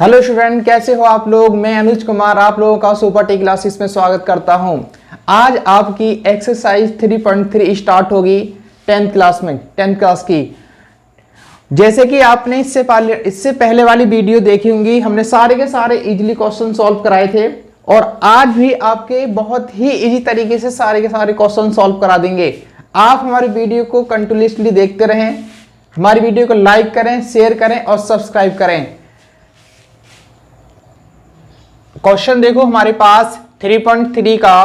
Hello student, कैसे हो आप लोग। मैं अनुज कुमार आप लोगों का सुपर टी क्लासेस में स्वागत करता हूं। आज आपकी एक्सरसाइज 3.3 स्टार्ट होगी 10th क्लास की। जैसे कि आपने इससे पहले वाली वीडियो देखी होंगी, हमने सारे के सारे इजीली क्वेश्चन सॉल्व कराए थे और आज भी आपके बहुत ही इजी तरीके से सारे के सारे क्वेश्चन सॉल्व करा देंगे। आप हमारी वीडियो को कंटिन्यूसली देखते रहें, हमारी वीडियो को लाइक करें, शेयर करें और सब्सक्राइब करें। क्वेश्चन देखो हमारे पास 3.3 का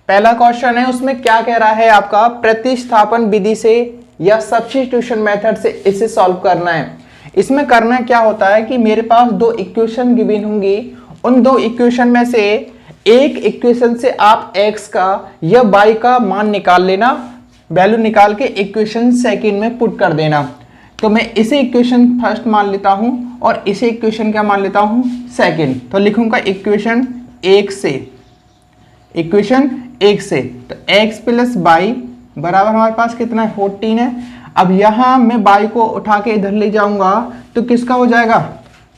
पहला क्वेश्चन है। उसमें क्या कह रहा है, आपका प्रतिस्थापन विधि से या सब्स्टिट्यूशन मेथड से इसे सॉल्व करना है। इसमें करना क्या होता है कि मेरे पास दो इक्वेशन गिवन होंगी, उन दो इक्वेशन में से एक इक्वेशन से आप x का या y का मान निकाल लेना, वैल्यू निकाल के इक्वेशन सेकंड में पुट कर देना। तो मैं इसे इक्वेशन फर्स्ट मान लेता हूं और इसे इक्वेशन क्या मान लेता हूं, सेकंड। तो लिखूंगा इक्वेशन एक से तो x प्लस y बराबर हमारे पास कितना है, 14 है। अब यहां मैं y को उठा के इधर ले जाऊंगा तो किसका हो जाएगा,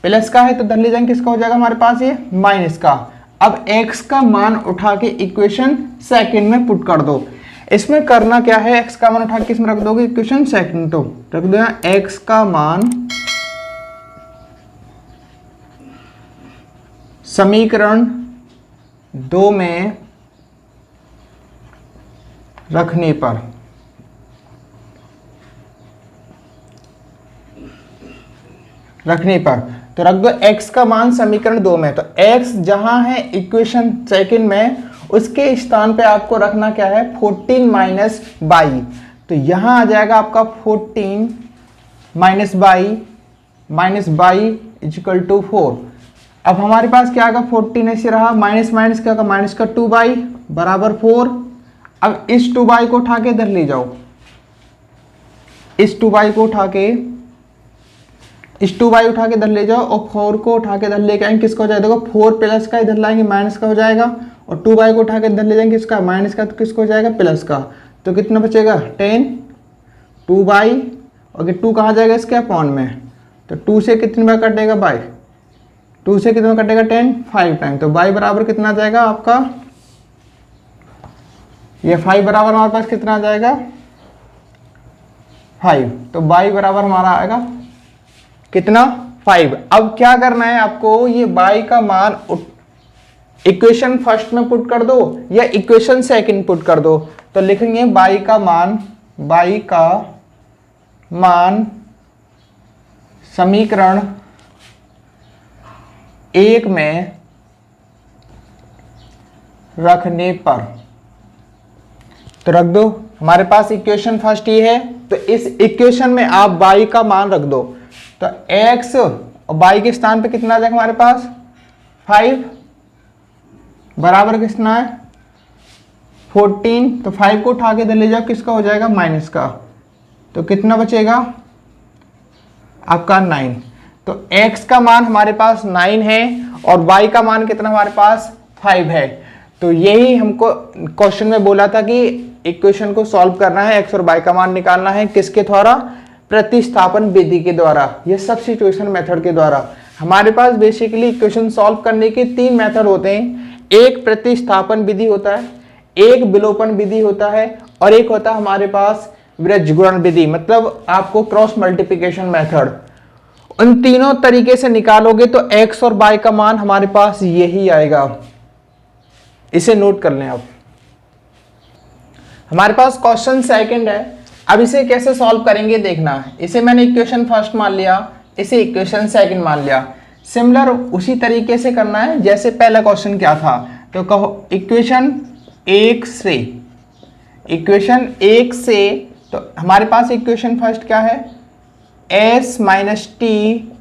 प्लस का है तो इधर ले जाएंगे, किसका हो जाएगा हमारे पास ये माइनस का। अब x का मान उठा के इक्वेशन सेकंड में पुट कर दो। इसमें करना क्या है, x का मान उठा के इसमें रख दोगे इक्वेशन सेकंड, तो रख दो यहाँ x का मान समीकरण 2 में रखने पर तो रख दो x का मान समीकरण 2 में। तो x जहां है इक्वेशन सेकंड में, उसके स्थान पे आपको रखना क्या है, 14 माइनस बाई। तो यहां आ जाएगा आपका 14 माइनस बाई इजिकल टू 4। अब हमारे पास क्या आएगा, 14 ऐसे रहा, माइनस माइनस क्या होगा, माइनस का 2 बाई बराबर 4। अब इस 2 बाई को उठा के इधर ले जाओ, इस 2 बाई को उठा के इधर ले जाओ और 4 को उठा के इधर लेके आएंगे, किसका हो जाएगा, देखो 4 प्लस का इधर लाएंगे माइनस का हो जाएगा, और 2 बाई को उठा के इधर ले जाएंगे किसका, माइनस का, तो किसको हो जाएगा प्लस का। तो कितना बचेगा 10, 2 बाई और 2 कहाँ जाएगा इसके अपॉन में, तो 2 से कितनी बार कटेगा बाई, 2 से कितना कटेगा 10, 5 टाइम। तो बाई बराबर कितना आ जाएगा आपका, ये 5 बराबर हमारे पास कितना आ जाएगा 5। तो बाई बराबर हमारा आएगा कितना 5। अब क्या करना है आपको, ये बाई का मान इक्वेशन फर्स्ट में पुट कर दो या इक्वेशन सेकंड पुट कर दो। तो लिखेंगे बाई का मान समीकरण 1 में रखने पर, तो रख दो। हमारे पास इक्वेशन फर्स्ट ये है, तो इस इक्वेशन में आप y का मान रख दो। तो x और y के स्थान पे कितना आ जाएगा हमारे पास 5 बराबर कितना है 14। तो 5 को उठा के इधर ले जाओ, किसका हो जाएगा माइनस का, तो कितना बचेगा आपका 9। तो x का मान हमारे पास 9 है और y का मान कितना हमारे पास 5 है। तो यही हमको क्वेश्चन में बोला था कि इक्वेशन को सॉल्व करना है, x और y का मान निकालना है, किसके द्वारा, प्रतिस्थापन विधि के द्वारा या सब्स्टिट्यूशन मेथड के द्वारा। हमारे पास बेसिकली इक्वेशन सॉल्व करने के 3 मेथड होते हैं। एक प्रतिस्थापन विधि होता है, एक विलोपन विधि होता है और एक होता है हमारे पास वृज्जगुणन विधि, मतलब आपको क्रॉस मल्टीप्लिकेशन मेथड। उन तीनों तरीके से निकालोगे तो x और y का मान हमारे पास यही आएगा। इसे नोट कर लें आप। हमारे पास क्वेश्चन सेकंड है। अब इसे कैसे सॉल्व करेंगे देखना। इसे मैंने इक्वेशन फर्स्ट मान लिया, इसे इक्वेशन सेकंड मान लिया। सिमिलर उसी तरीके से करना है जैसे पहला क्वेश्चन क्या था। तो कहो इक्वेशन एक से तो हमारे पास इक्वेशन फर्स्ट क्या है, s माइनस टी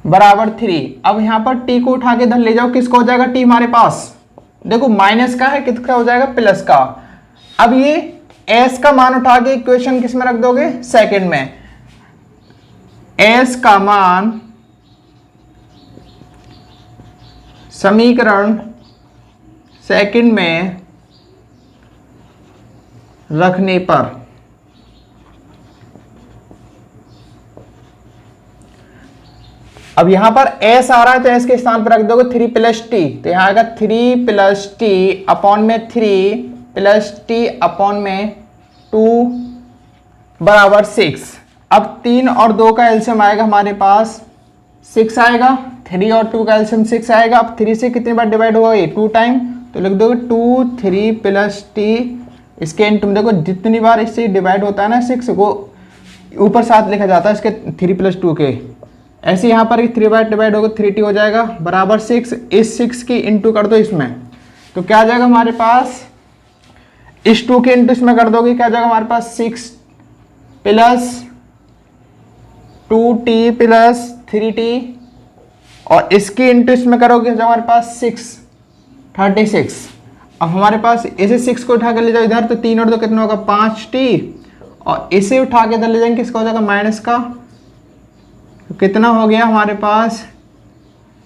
बराबर 3। अब यहां पर t को उठा के इधर ले जाओ, किसका हो जाएगा t हमारे पास, देखो माइनस का है, किसका हो जाएगा प्लस का। अब ये s का मान उठा के इक्वेशन किस में रख दोगे, सेकंड में। s का मान समीकरण सेकंड में रखने पर अब यहां पर s आ रहा है तो s के स्थान पर रख दोगे 3 प्लस टी, तो यहां आएगा 3 प्लस टी अपॉन में 3 प्लस टी अपॉन में 2 बराबर 6। अब 3 और 2 का एलसीएम आएगा हमारे पास 6 आएगा, 3 और 2 का एलसीएम 6 आएगा। अब 3 से कितनी बार डिवाइड होगा ये 2 टाइम, तो लिख दोगे 2 3 प्लस टी, इसके एंड तुम देखो जितनी बार इससे डिवाइड होता है ना 6 को ऊपर साथ लिखा जाता है इसके 3 प्लस 2 के, ऐसे यहाँ पर 3 बार डिवाइड होगा 3t हो जाएगा बराबर 6। इस 6 की इंटू कर दो इसमें, तो क्या आ जाएगा हमारे पास, इस 2 के इंटू इसमें कर दोगे क्या आ जाएगा हमारे पास 6 प्लस 2t प्लस 3t, और इसकी इंटू इसमें करोगे जो हमारे पास 36। अब हमारे पास इसे 6 को उठा कर ले जाओ इधर, तो 3 और 2 कितना होगा 5t, और इसे उठा के इधर ले जाएंगे किसका हो जाएगा माइनस का, तो कितना हो गया हमारे पास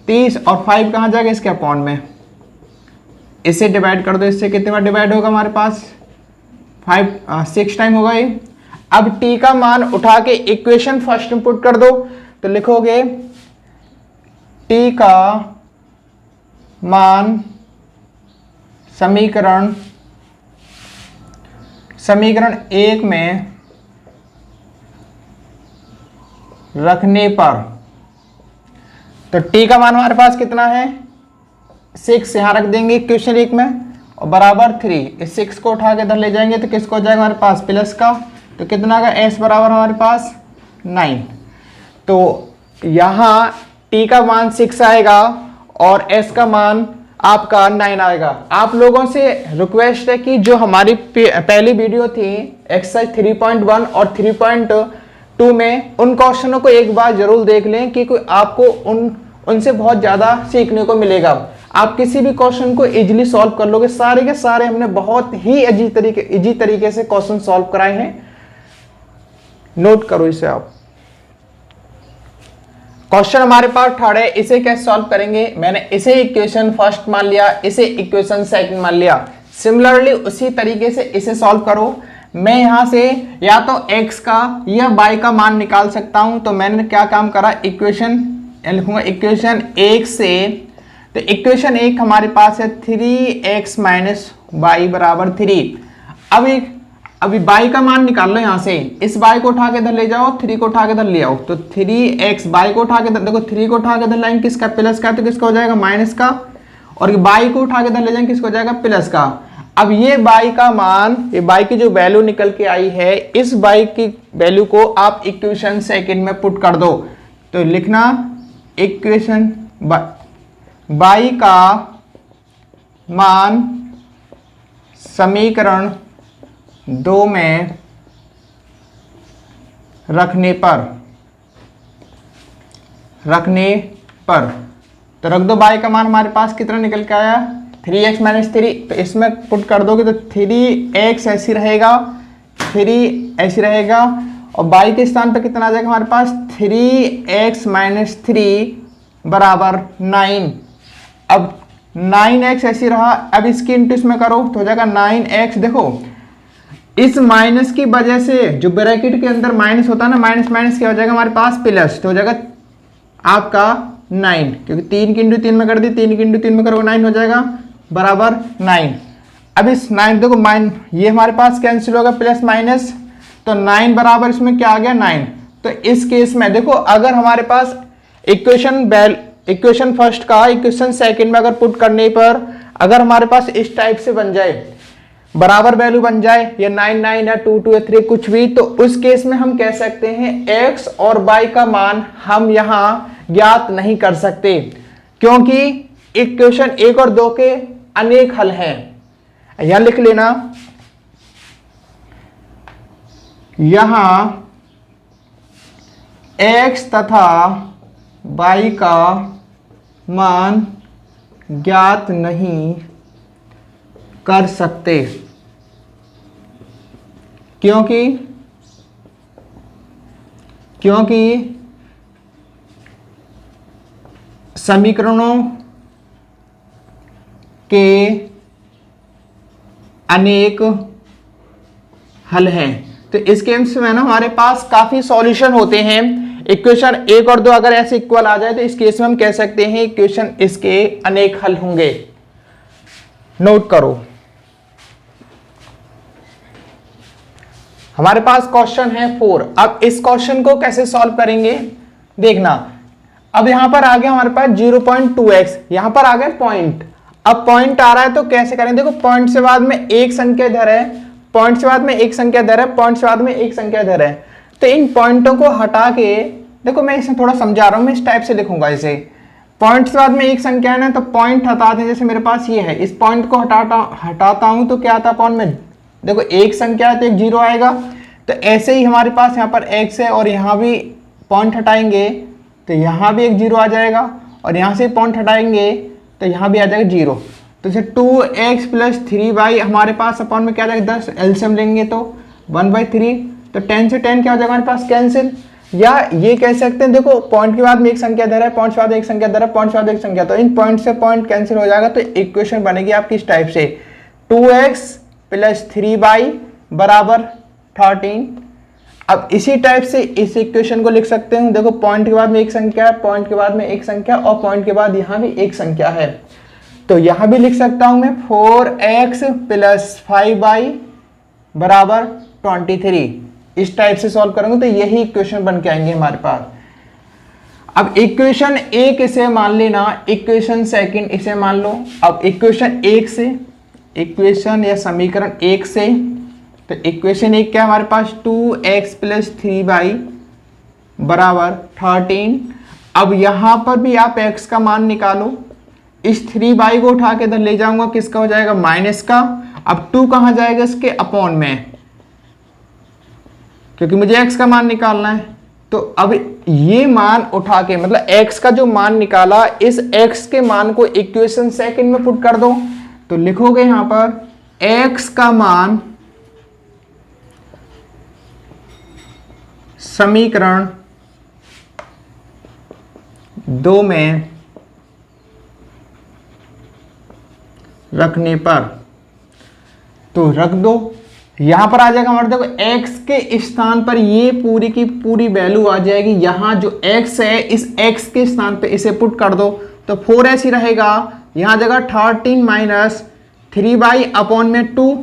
30, और 5 कहाँ जाएगा इसके अपॉन में, इसे डिवाइड कर दो, इससे कितनी बार डिवाइड होगा हमारे पास 6 टाइम होगा ये। अब t का मान उठा के इक्वेशन फर्स्ट में पुट कर दो, तो लिखोगे t का मान समीकरण 1 में रखने पर, तो t का मान हमारे पास कितना है 6, यहां रख देंगे इक्वेशन 1 में, और बराबर 3, इस 6 को उठा के इधर ले जाएंगे तो किसको हो जाएगा हमारे पास प्लस का, तो कितना का s बराबर हमारे पास 9। तो यहाँ t का मान 6 आएगा और s का मान आपका 9 आएगा। आप लोगों से रिक्वेस्ट है कि जो हमारी पहली वीडियो थी एक्सरसाइज 3.1 और 3.2 में, उन क्वेश्चनों को एक बार जरूर देख लें कि आपको उनसे बहुत ज़्यादा सीखने को मिलेगा। आप किसी भी क्वेश्चन को इजीली सॉल्व कर लोगे, सारे के सारे हमने बहुत ही इजी तरीके से क्वेश्चन सॉल्व कराए हैं। नोट करो इसे आप। क्वेश्चन हमारे पास 3rd है, इसे कैसे सॉल्व करेंगे, मैंने इसे इक्वेशन फर्स्ट मान लिया, इसे इक्वेशन सेकंड मान लिया। सिमिलरली उसी तरीके से इसे सॉल्व करो। मैं यहां से या तो x का या y का मान निकाल सकता हूं, तो मैंने क्या काम करा, इक्वेशन लिखूंगा इक्वेशन 1 से, तो इक्वेशन 1 हमारे पास है 3x माइनस वाई बराबर 3। अभी y का मान निकाल लो, यहां से इस y को उठा के इधर ले जाओ, 3 को उठा के इधर ले आओ, तो 3x y को उठा के इधर देखो, 3 को उठा के इधर लाएंगे किसका प्लस का, तो किसका हो जाएगा माइनस का, और y को उठा के इधर ले जाएंगे किसको हो जाएगा प्लस का। अब ये y का मान, ये y की जो वैल्यू निकल के आई है, इस y की वैल्यू को आप इक्वेशन सेकंड में पुट कर दो, तो लिखना इक्वेशन y का मान समीकरण 2 में रखने पर तो रख दो। y का मान हमारे पास कितना निकल के आया 3x माइनस 3, तो इसमें पुट कर दोगे तो 3x ऐसी रहेगा, 3 ऐसी रहेगा, और y के स्थान पर कितना आ जाएगा हमारे पास 3x माइनस 3 बराबर 9। अब 9x ऐसी रहा, अब इसकी इंटू इसमें करो तो हो जाएगा 9x। देखो इस माइनस की वजह से जो ब्रैकेट के अंदर माइनस होता है ना, माइनस माइनस क्या हो जाएगा हमारे पास प्लस, तो हो जाएगा आपका 9, क्योंकि 3 की इंटू 3 में कर दी, 3 की इंटू 3 में करोगे 9 हो जाएगा बराबर 9। अब इस 9 देखो ये हमारे पास कैंसिल होगा प्लस माइनस, तो 9 बराबर इसमें क्या आ गया 9। तो इस केस में देखो अगर हमारे पास इक्वेशन फर्स्ट का इक्वेशन सेकंड में अगर पुट करने पर अगर हमारे पास इस टाइप से बन जाए, बराबर वैल्यू बन जाए, या 9 9 या 2 2 या 3 कुछ भी, तो उस केस में हम कह सकते हैं x और y का मान हम यहां ज्ञात नहीं कर सकते, क्योंकि इक्वेशन 1 और 2 के अनेक हल हैं। यहां लिख लेना, यहां x तथा y का मान ज्ञात नहीं कर सकते, क्योंकि समीकरणों के अनेक हल हैं। तो इस केस में ना हमारे पास काफी सॉल्यूशन होते हैं। इक्वेशन 1 और 2 अगर ऐसे इक्वल आ जाए तो इस केस में हम कह सकते हैं इक्वेशन इसके अनेक हल होंगे। नोट करो, हमारे पास क्वेश्चन है 4। अब इस क्वेश्चन को कैसे सॉल्व करेंगे देखना। अब यहां पर आ गया हमारे पास 0.2x, यहां पर आ गया पॉइंट। अब पॉइंट आ रहा है तो कैसे करेंगे, देखो पॉइंट से बाद में एक संख्या इधर है, पॉइंट से बाद में एक संख्या इधर है, पॉइंट से बाद में एक संख्या इधर है, तो इन पॉइंटों को हटा के, देखो मैं इसे थोड़ा समझा रहा हूं, मैं इस टाइप से लिखूंगा इसे। पॉइंट से बाद में एक संख्या है ना, तो पॉइंट हटाते हैं, जैसे मेरे पास ये है, इस पॉइंट को हटाता हूं तो क्या आता है पॉइंट में, देखो एक संख्या है तो एक जीरो आएगा। तो ऐसे ही हमारे पास यहाँ पर x है और यहाँ भी पॉइंट हटाएंगे तो यहाँ भी एक जीरो आ जाएगा, और यहाँ से पॉइंट हटाएंगे तो यहाँ भी आ जाएगा जीरो। तो जैसे 2x प्लस 3y हमारे पास अपॉन में क्या आ जाएगा 10, एलसीएम लेंगे तो 1/3, तो 10 से 10 क्या हो जाएगा हमारे पास कैंसिल। या ये कह सकते हैं, देखो पॉइंट के बाद में एक संख्या इधर है, पॉइंट के बाद एक संख्या इधर है, पॉइंट के बाद एक संख्या, तो इन पॉइंट से पॉइंट कैंसिल हो जाएगा। तो इक्वेशन बनेगी आपकी इस टाइप से 2x प्लस 3y बराबर 13। अब इसी टाइप से इस इक्वेशन को लिख सकते हूं, देखो पॉइंट के बाद में एक संख्या है, पॉइंट के बाद में एक संख्या, और पॉइंट के बाद यहां भी एक संख्या है, तो यहां भी लिख सकता हूं मैं 4x प्लस 5y बराबर 23। इस टाइप से सॉल्व करेंगे तो यही इक्वेशन बन के आएंगे हमारे पास। अब इक्वेशन 1 इसे मान लेना, इक्वेशन सेकंड इसे मान लो। अब इक्वेशन 1 से, इक्वेशन या समीकरण 1 से, तो इक्वेशन 1 क्या है हमारे पास 2x प्लस 3y बराबर 13। अब यहां पर भी आप x का मान निकालो, इस 3y को उठा के इधर ले जाऊंगा, किसका हो जाएगा माइनस का। अब 2 कहां जाएगा इसके अपॉन में, क्योंकि मुझे x का मान निकालना है। तो अब ये मान उठा के, मतलब x का जो मान निकाला, इस x के मान को इक्वेशन सेकंड में पुट कर दो, तो लिखोगे यहां पर x का मान समीकरण 2 में रखने पर, तो रख दो, यहां पर आ जाएगा हमारे, देखो x के स्थान पर ये पूरी की पूरी वैल्यू आ जाएगी। यहां जो x है इस x के स्थान पे इसे पुट कर दो, तो 4s ही रहेगा। यहां जगह 13 माइनस 3y अपॉन में 2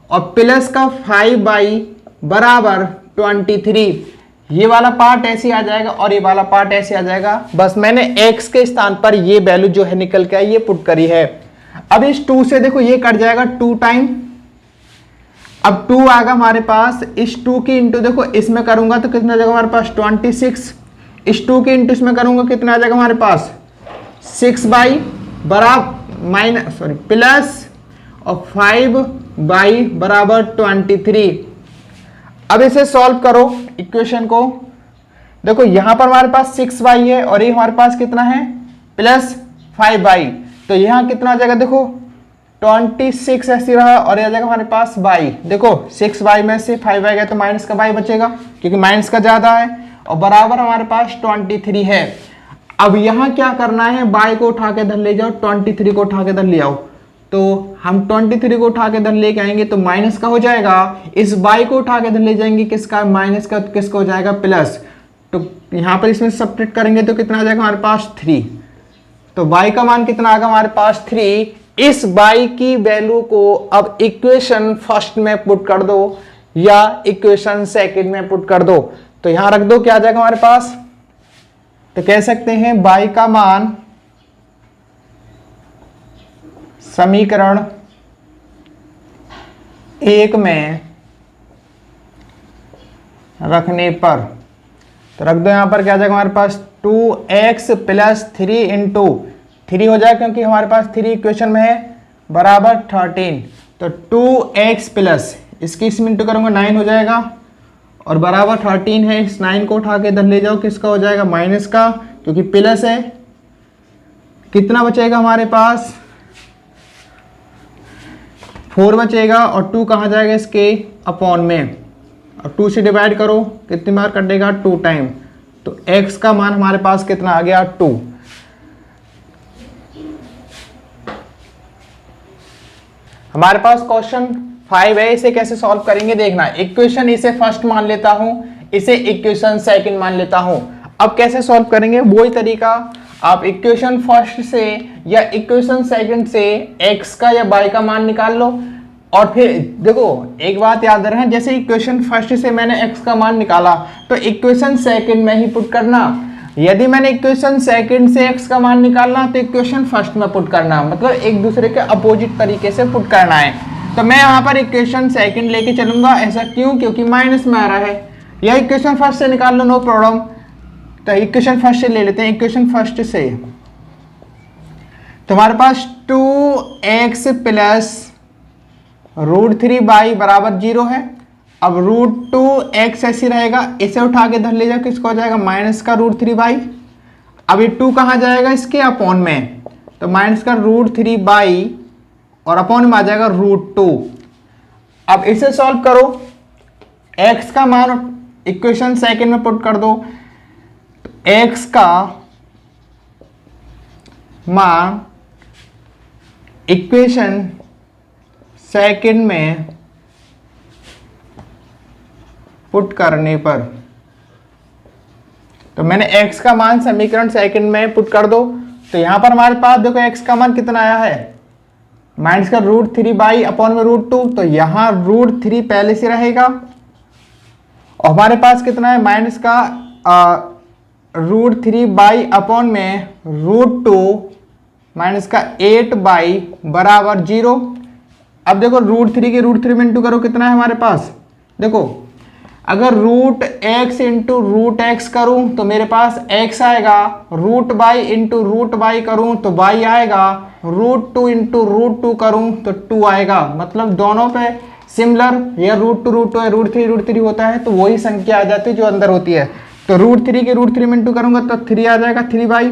और प्लस का 5y बराबर 23। ये वाला पार्ट ऐसे आ जाएगा और ये वाला पार्ट ऐसे आ जाएगा। बस मैंने x के स्थान पर ये वैल्यू जो है निकल के आई, ये पुट करी है। अब इस 2 से देखो ये कट जाएगा 2 टाइम, अब 2 आएगा हमारे पास, इस 2 की इंटू देखो इसमें करूंगा तो कितना आ जाएगा हमारे पास 26, इस 2 की इंटू इसमें करूंगा कितना आ जाएगा हमारे पास 6y बराबर माइनस सॉरी प्लस और 5y बराबर 23। अब इसे सॉल्व करो इक्वेशन को, देखो यहां पर हमारे पास 6y है और ये हमारे पास कितना है प्लस 5y, तो यहां कितना आ जाएगा देखो 26 ऐसी रहा और ये आ जाएगा हमारे पास y। देखो 6y में से 5y गया तो माइनस का y बचेगा, क्योंकि माइनस का ज्यादा है, और बराबर हमारे पास 23 है। अब यहां क्या करना है, y को उठा के इधर ले जाओ, 23 को उठा के इधर ले आओ, तो हम 23 को उठा के इधर लेके आएंगे तो माइनस का हो जाएगा, इस y को उठा के इधर ले जाएंगे किसका माइनस का, तो किसका हो जाएगा प्लस। तो यहाँ पर इसमें सब्ट्रैक्ट करेंगे तो कितना आ जाएगा हमारे पास 3, तो y का मान कितना आ गया हमारे पास 3। इस y की वैल्यू को अब इक्वेशन फर्स्ट में पुट कर दो या इक्वेशन सेकंड में पुट कर दो, तो यहां रख दो, क्या आ जाएगा हमारे पास, तो कह सकते हैं y का मान समीकरण 1 में रखने पर, तो रख दो यहां पर, क्या आ जाएगा हमारे पास 2x प्लस 3 इंटू 3 हो जाएगा क्योंकि हमारे पास 3 इक्वेशन में है बराबर 13, तो 2x प्लस इसकी इसमें इंटू करूंगा 9 हो जाएगा और बराबर 13 है। इस 9 को उठा के इधर ले जाओ, किसका हो जाएगा माइनस का, क्योंकि प्लस है। कितना बचेगा हमारे पास 4 बचेगा और 2 कहाँ जाएगा इसके अपॉन में, और 2 से डिवाइड करो कितनी बार कटेगा 2 टाइम, तो x का मान हमारे पास कितना आ गया 2। हमारे पास क्वेश्चन 5 है, इसे कैसे सॉल्व करेंगे देखना। इक्वेशन इसे फर्स्ट मान लेता हूं, इसे इक्वेशन सेकंड मान लेता हूं। अब कैसे सॉल्व करेंगे, वही तरीका, आप इक्वेशन फर्स्ट से या इक्वेशन सेकंड से x का या y का मान निकाल लो। और फिर देखो एक बात याद रखें, जैसे इक्वेशन फर्स्ट से मैंने x का मान निकाला तो इक्वेशन सेकंड में ही पुट करना। यदि मैंने इक्वेशन सेकंड से x का मान निकालना तो इक्वेशन फर्स्ट में पुट करना, मतलब एक दूसरे के अपोजिट तरीके से पुट करना है। तो मैं यहाँ पर इक्वेशन सेकंड लेके चलूंगा। ऐसा क्यों, क्योंकि माइनस में आ रहा है। या इक्वेशन फर्स्ट से निकाल लो, नो प्रॉब्लम। तो इक्वेशन फर्स्ट से ले लेते हैं। इक्वेशन फर्स्ट से तुम्हारे पास 2x प्लस √3y बराबर 0 है। अब √2x ऐसी रहेगा, इसे उठा के धर ले जाओ, किसको हो जाएगा माइनस का √3y। अब ये 2 कहाँ जाएगा, इसके अपॉन में, तो माइनस का √3y और अपॉन में आ जाएगा √2। अब इसे सॉल्व करो, x का मान इक्वेशन सेकंड में पुट कर दो। x का मान इक्वेशन सेकंड में पुट करने पर, तो मैंने x का मान समीकरण सेकंड में पुट कर दो। तो यहां पर हमारे पास देखो x का मान कितना आया है, माइनस का √3y अपॉन में √2। तो यहां √3 पहले से रहेगा और हमारे पास कितना है माइनस का √3y अपॉन में √2 माइनस का 8y बराबर 0। अब देखो √3 के √3 में इंटू करो, कितना है हमारे पास, देखो अगर √x इंटू √x करूं तो मेरे पास x आएगा, √y इंटू √y करूं तो y आएगा, √2 इंटू √2 करूं तो 2 आएगा। मतलब दोनों पे सिमिलर, या √2 है, √3 होता है तो वही संख्या आ जाती है जो अंदर होती है। तो √3 के √3 में इंटू करूंगा तो 3 आ जाएगा, 3y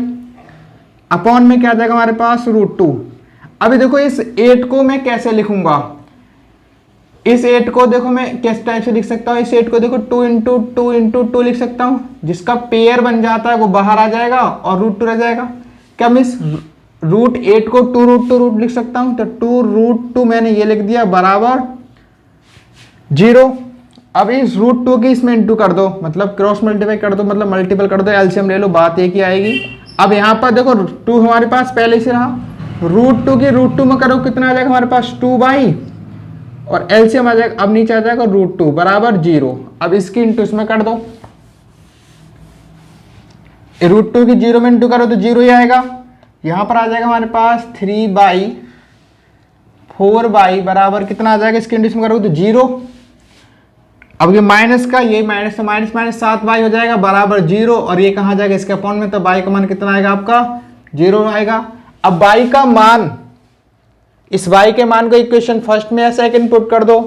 अपॉन में क्या आ जाएगा हमारे पास √2। अभी देखो इस 8 को मैं कैसे लिखूंगा, इस 8 को देखो मैं किस टाइप से लिख सकता हूँ, इस 8 को देखो 2 इंटू 2 इंटू 2 लिख सकता हूँ, जिसका पेयर बन जाता है वो बाहर आ जाएगा और √2 रह जाएगा। क्या मैं इस √8 को 2√2 लिख सकता हूँ, तो 2√2 मैंने ये लिख दिया बराबर 0। अब इस √2 की इसमें इंटू कर दो, मतलब क्रॉस मल्टीप्लाई कर दो, मतलब मल्टीपल कर दो, एलसीएम ले लो, बात एक ही आएगी। अब यहाँ पर देखो 2 हमारे पास पहले से रहा, √2 की √2 में करो कितना आ जाएगा हमारे पास 2y और एलसीएम आ जाएगा, अब नीचे आ जाएगा √2 बराबर 0। अब इसकी इंटू इसमें कर दो, √2 की 0 में इंटू करो तो 0 ही आएगा। यहां पर आ जाएगा हमारे पास 3/4y बराबर कितना आ जाएगा, इसकी इंटू इसमें करो तो 0। अब ये माइनस का, ये माइनस से माइनस माइनस 7y हो जाएगा बराबर 0, और ये कहाँ जाएगा इसके अपॉन में, तो y का मान कितना आएगा आपका 0 आएगा। अब y का मान, इस y के मान को इक्वेशन फर्स्ट में या सेकंड पुट कर दो,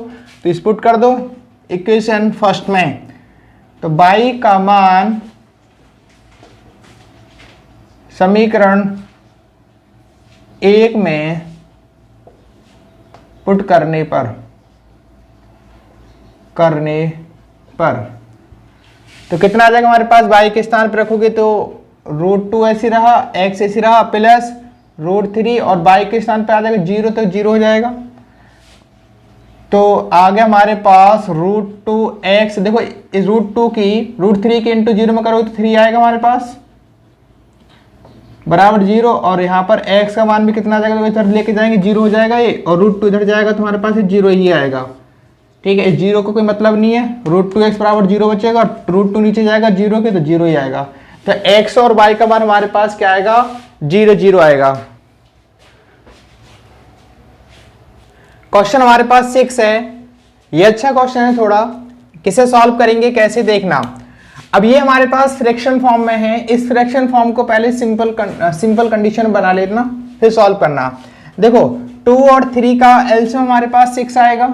तो इस पुट कर दो इक्वेशन फर्स्ट में, तो y का मान समीकरण 1 में पुट करने पर तो कितना आ जाएगा हमारे पास, y के स्थान पर रखोगे तो √2 ऐसी रहा, x ऐसी रहा, प्लस √3 और y के स्थान पे आ जाएगा 0, तो 0 हो जाएगा। तो आ गया हमारे पास √2x, देखो इस √3 के इंटू 0 में करोगे तो 3 आएगा हमारे पास बराबर 0, और यहाँ पर x का मान भी कितना आ जाएगा, तो इधर लेके जाएंगे 0 हो जाएगा ये, और √2 इधर जाएगा तो हमारे पास 0 ही आएगा। ठीक है, इस 0 को कोई मतलब नहीं है, √2x बराबर 0 बचेगा, √2 नीचे जाएगा 0 के तो 0 ही आएगा। तो x और y का मान हमारे पास क्या आएगा, 0 0 आएगा। क्वेश्चन हमारे पास 6 है, ये अच्छा क्वेश्चन है थोड़ा, किसे सॉल्व करेंगे कैसे देखना। अब ये हमारे पास फ्रैक्शन फॉर्म में है, इस फ्रैक्शन फॉर्म को पहले सिंपल कंडीशन बना लेना फिर सॉल्व करना। देखो 2 और 3 का एलसीएम हमारे पास 6 आएगा,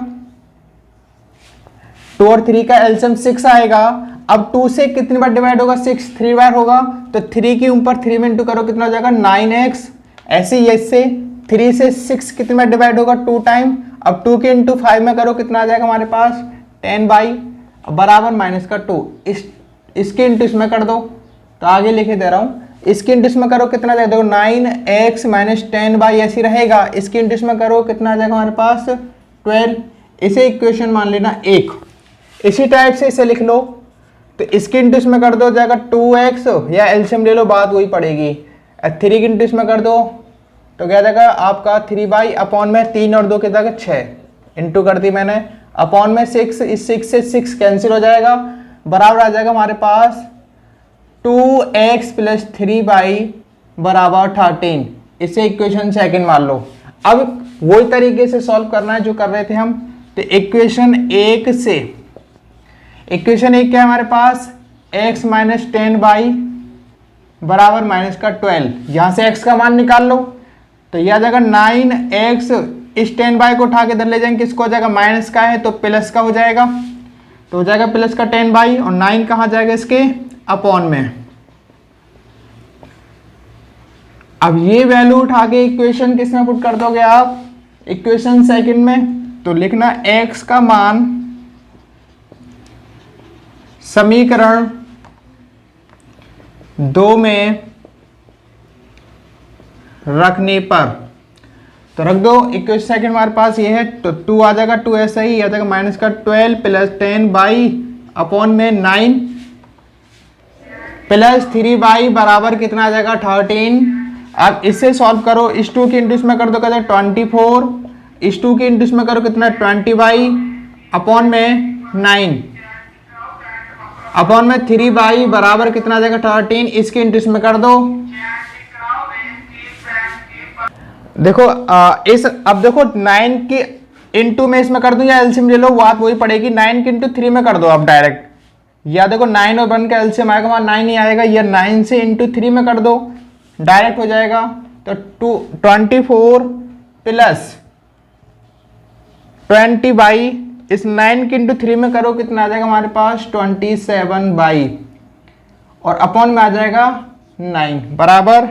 2 और 3 का एलसीएम 6 आएगा। अब 2 से कितनी बार डिवाइड होगा, 6 3 बार होगा, तो 3 के ऊपर 3 में इंटू करो कितना हो जाएगा 9x। ऐसे ही इससे 3 से 6 कितनी बार डिवाइड होगा 2 टाइम। अब 2 के इंटू 5 में करो कितना आ जाएगा हमारे पास 10y बराबर -2। इसके इंटू इसमें कर दो, तो आगे लिखे दे रहा हूँ, इसके इंटू इसमें करो कितना आ जाएगा, देखो 9x - 10y ऐसी रहेगा। इसके इंटू इसमें करो कितना आ जाएगा हमारे पास 12। इसे इक्वेशन मान लेना 1। इसी टाइप से इसे लिख लो तो इसके इंटू इसमें कर दो, हो जाएगा 2x, या एलसीएम ले लो, बात वही पड़ेगी। 3 के इंटू इसमें कर दो तो क्या जाएगा आपका 3 अपॉन में 3 और 2 के जाएगा 6, इंटू कर दी मैंने, अपॉन में 6, इस 6 से 6 कैंसिल हो जाएगा, बराबर आ जाएगा हमारे पास 2x प्लस 3y बराबर 13। इसे इक्वेशन सेकंड मान लो। अब वही तरीके से सॉल्व करना है जो कर रहे थे हम। तो इक्वेशन एक से, इक्वेशन एक क्या है हमारे पास, x माइनस 10y बराबर माइनस का 12, यहां से x का मान निकाल लो। तो यह आ जाएगा 9x, इस 10y को उठा के इधर ले जाएंगे, किसको हो जाएगा, माइनस का है तो प्लस का हो जाएगा, तो हो जाएगा प्लस का 10y, और 9 कहाँ जाएगा इसके अपॉन में। अब ये वैल्यू उठा के इक्वेशन किस में पुट कर दोगे आप, इक्वेशन सेकंड में। तो लिखना x का मान समीकरण 2 में रखने पर, तो रख दो। इक्वेशन सेकंड हमारे पास ये है, तो 2 आ जाएगा, 2 ऐसा ही आ जाएगा, माइनस का 12 प्लस 10y अपॉन में 9 प्लस 3y बराबर कितना आ जाएगा 13। अब इससे सॉल्व करो, इस 2 के इंटू में कर दो, कहते 24, इस 2 के इंटू में करो कितना 20y अपॉन में 9 अपॉन में 3y बराबर कितना आ जाएगा 13, इसके इंटू में कर दो। देखो इस, अब देखो 9 के इंटू में इसमें कर दूं या एलसीएम ले लो, बात वही पड़ेगी। 9 के इंटू 3 में कर दो आप डायरेक्ट, या देखो 9 और 1 का एलसीएम आएगा, वहां 9 ही आएगा, या 9 से इंटू 3 में कर दो, डायरेक्ट हो जाएगा। तो 24 प्लस 20y, इस 9 के इंटू 3 में करो, कितना आ जाएगा हमारे पास 27y, और अपॉन में आ जाएगा 9 बराबर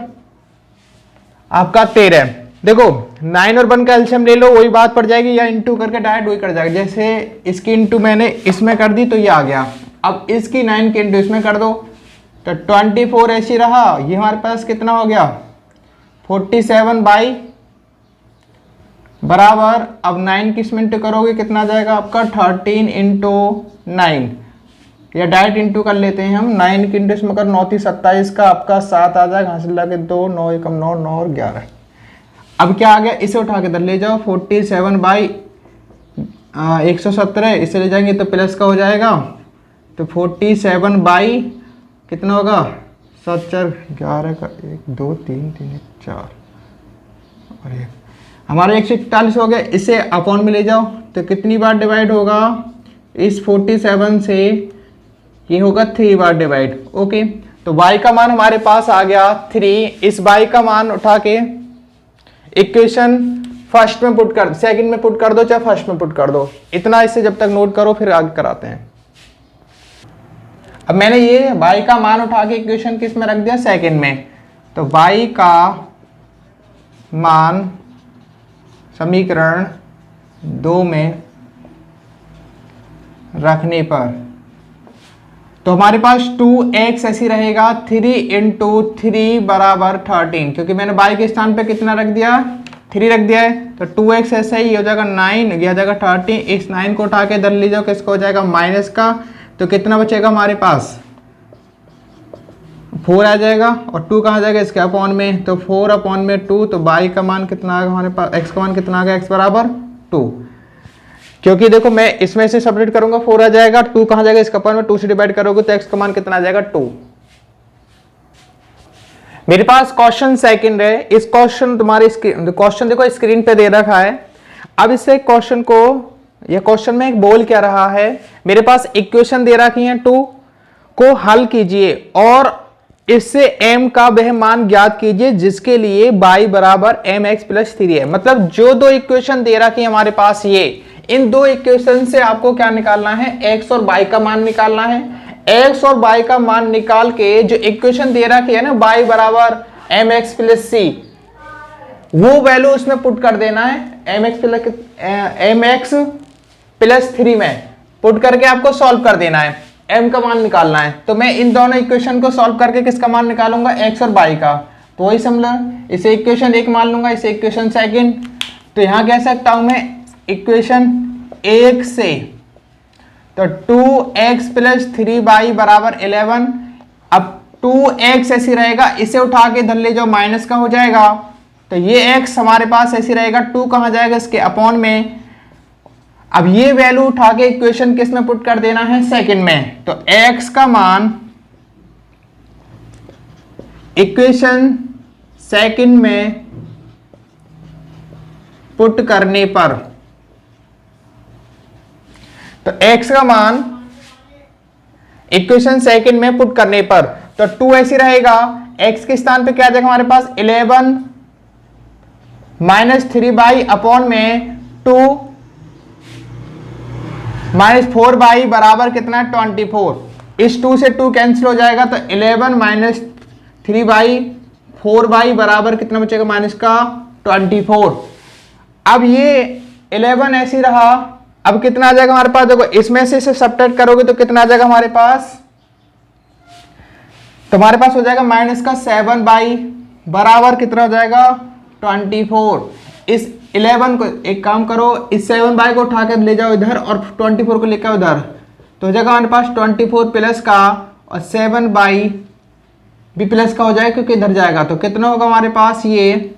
आपका 13। देखो 9 और 1 का एलसीएम ले लो, वही बात पड़ जाएगी, या इंटू करके डायरेक्ट वही कर जाएगा। जैसे इसकी इंटू मैंने इसमें कर दी तो ये आ गया, अब इसकी 9 के इंटू इसमें कर दो, तो 24 ऐसी रहा, ये हमारे पास कितना हो गया 47y बराबर, अब 9 किस में इंटू करोगे कितना आ जाएगा आपका 13 इंटू 9, या डायरेक्ट इंटू कर लेते हैं हम। 9 के इंटू इसमें कर 9 ती 27 का आपका 7 आ जाएगा, हासिल लगे 2, 9 एकम 9, 9 और 11। अब क्या आ गया, इसे उठा के इधर ले जाओ, 47 117, इसे ले जाएंगे तो प्लस का हो जाएगा, तो 47 कितना होगा 7 4 11 का 1 2 3 3 1 4 और 1, हमारा 141 हो गया। इसे अपॉन में ले जाओ तो कितनी बार डिवाइड होगा, इस 47 से ये होगा 3 बार डिवाइड। ओके, तो y का मान हमारे पास आ गया 3। इस y का मान उठा के इक्वेशन फर्स्ट में पुट कर, सेकंड में पुट कर दो, चाहे फर्स्ट में पुट कर दो, इतना इससे जब तक नोट करो फिर आगे कराते हैं। अब मैंने ये y का मान उठा के इक्वेशन किस में रख दिया, सेकंड में। तो y का मान समीकरण 2 में रखने पर, तो हमारे पास 2x ऐसी रहेगा, 3 इंटू 3 बराबर 13, क्योंकि मैंने y के स्थान पे कितना रख दिया 3 रख दिया है, तो 2x ऐसा ही हो जाएगा 9, यह जाएगा 13, इस 9 को उठा के इधर ले जाओ, किसको हो जाएगा माइनस का, तो कितना बचेगा हमारे पास 4 आ जाएगा, और 2 कहाँ जाएगा इसके अपॉन में, तो 4 अपॉन में 2, तो y का मान कितना आ गया हमारे पास, x का मान कितना आ गया, x बराबर 2, क्योंकि देखो मैं इसमें से सेपरेट करूंगा 4 आ जाएगा, 2 कहाँ जाएगा इसका अपॉन में, 2 से डिवाइड करोगे तो x का मान कितना आ जाएगा 2। मेरे पास क्वेश्चन सेकंड है, इस क्वेश्चन तुम्हारे क्वेश्चन देखो स्क्रीन पे दे रखा है। अब इससे क्वेश्चन को, यह क्वेश्चन में एक बोल क्या रहा है, मेरे पास इक्वेशन दे रखी है 2 को हल कीजिए और इससे m का वह मान ज्ञात कीजिए जिसके लिए y बराबर mx प्लस 3 है। मतलब जो दो इक्वेशन दे रखी है हमारे पास, ये इन दो इक्वेशन से आपको क्या निकालना है, x और y का मान निकालना है। x और y का मान निकाल के जो इक्वेशन दे रखी है ना y बराबर mx प्लस c, वो वैल्यू उसमें पुट कर देना है, mx प्लस 3 में पुट करके आपको सॉल्व कर देना है, m का मान निकालना है। तो मैं इन दोनों इक्वेशन को सॉल्व करके किसका मान निकालूंगा, x और y का। तो वही समझ, इसे इक्वेशन 1 मान लूंगा, इसे इक्वेशन सेकंड। तो यहां कह सकता हूं मैं इक्वेशन 1 से तो 2x प्लस 3y बराबर 11। अब 2x ऐसे रहेगा, इसे उठा के इधर ले जाओ, माइनस का हो जाएगा। तो ये x हमारे पास ऐसे रहेगा, 2 कहाँ जाएगा इसके अपॉन में। अब ये वैल्यू उठा के इक्वेशन किस में पुट कर देना है, सेकंड में। तो x का मान इक्वेशन सेकंड में पुट करने पर, तो x का मान इक्वेशन सेकंड में पुट करने पर, तो 2 ऐसे रहेगा, x के स्थान पे क्या आ जाएगा हमारे पास 11 माइनस 3y अपॉन में 2 माइनस 4y बराबर कितना 24। इस 2 से 2 कैंसिल हो जाएगा, तो 11 माइनस 3y 4y बराबर कितना बचेगा माइनस का 24। अब ये 11 ऐसी रहा, अब कितना आ जाएगा हमारे पास, देखो इसमें से इसे सब्ट्रैक्ट करोगे तो कितना आ जाएगा हमारे पास, तो हमारे पास हो जाएगा माइनस का 7y बराबर कितना हो जाएगा 24। इस 11 को एक काम करो, इस 7y को उठा के ले जाओ इधर और 24 को लेकर उधर, तो हो जाएगा हमारे पास 24 प्लस का और 7y भी प्लस का हो जाएगा क्योंकि इधर जाएगा। तो कितना होगा हमारे पास, ये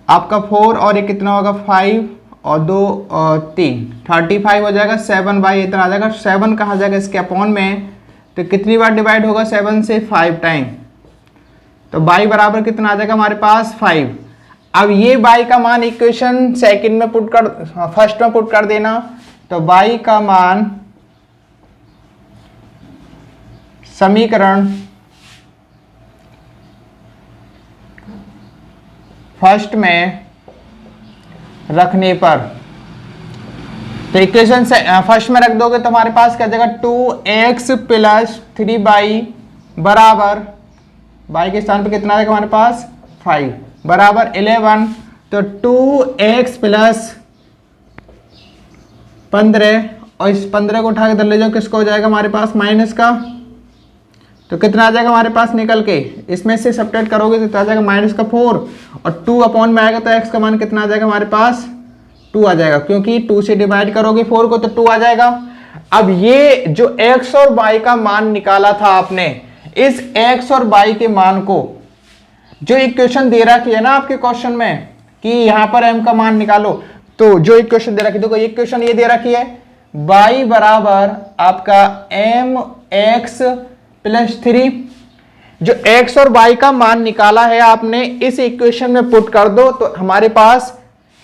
आपका 4 और ये कितना होगा 5 और 2 और 3 35 हो जाएगा। 7y इतना आ जाएगा, 7 कहाँ जाएगा इसके अपॉन में, तो कितनी बार डिवाइड होगा 7 से 5 टाइम, तो y बराबर कितना आ जाएगा हमारे पास 5। अब ये y का मान इक्वेशन सेकंड में पुट कर, फर्स्ट में पुट कर देना, तो y का मान समीकरण फर्स्ट में रखने पर, तो इक्वेशन से फर्स्ट में रख दोगे तो हमारे पास क्या जाएगा 2x प्लस 3y बराबर, y के स्थान पे कितना आएगा हमारे पास 5 बराबर 11। तो 2x प्लस 15 और इस 15 को उठा के इधर ले जाओ, किसको हो जाएगा हमारे पास माइनस का, तो कितना आ जाएगा हमारे पास निकल के, इसमें से सब्ट्रैक्ट करोगे तो आ जाएगा माइनस का 4 और 2 अपॉन में आएगा, तो x का मान कितना आ जाएगा हमारे पास 2 आ जाएगा, क्योंकि 2 से डिवाइड करोगे 4 को तो 2 आ जाएगा। अब ये जो x और y का मान निकाला था आपने, इस x और y के मान को जो इक्वेशन दे रखी है ना आपके क्वेश्चन में कि यहाँ पर m का मान निकालो, तो जो इक्वेशन दे रखी, देखो ये इक्वेशन ये दे रखी है y बराबर आपका mx प्लस 3, जो x और y का मान निकाला है आपने इस इक्वेशन में पुट कर दो, तो हमारे पास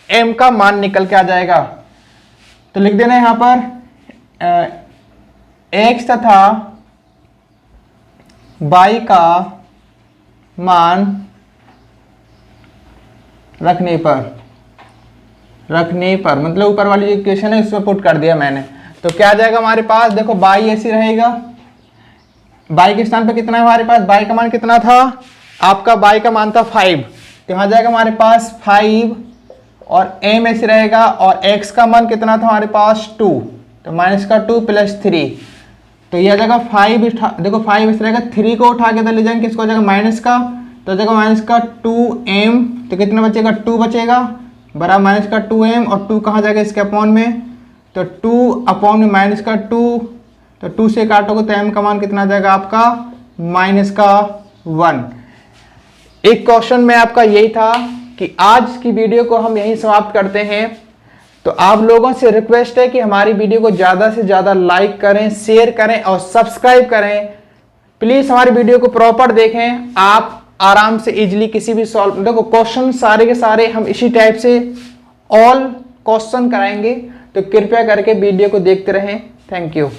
m का मान निकल के आ जाएगा। तो लिख देना यहां पर x तथा y का मान रखने पर मतलब ऊपर वाली जो इक्वेशन है इसमें पुट कर दिया मैंने, तो क्या आ जाएगा हमारे पास, देखो y ऐसी रहेगा, y के स्थान पे कितना है हमारे पास, y का मान कितना था आपका, y का मान था 5, तो यहाँ जाएगा हमारे पास 5 और m ऐसे रहेगा, और x का मान कितना था हमारे पास 2, तो माइनस का 2 प्लस 3, तो यह आ जाएगा 5, देखो 5 ऐसे रहेगा, 3 को उठा के इधर ले जाएंगे, किसको हो जाएगा माइनस का, तो जाएगा माइनस का 2m, तो कितना बचेगा 2 बचेगा बराबर माइनस का 2m, और 2 कहाँ जाएगा इसके अपॉन में, तो 2 अपॉन में माइनस का 2, तो 2 से काटोगे तो m का मान कितना आ जाएगा आपका माइनस का 1। एक क्वेश्चन में आपका यही था कि आज की वीडियो को हम यहीं समाप्त करते हैं। तो आप लोगों से रिक्वेस्ट है कि हमारी वीडियो को ज़्यादा से ज़्यादा लाइक करें, शेयर करें और सब्सक्राइब करें। प्लीज़ हमारी वीडियो को प्रॉपर देखें, आप आराम से इजीली किसी भी सॉल्व, देखो क्वेश्चन सारे के सारे हम इसी टाइप से ऑल क्वेश्चन कराएंगे, तो कृपया करके वीडियो को देखते रहें। Thank you.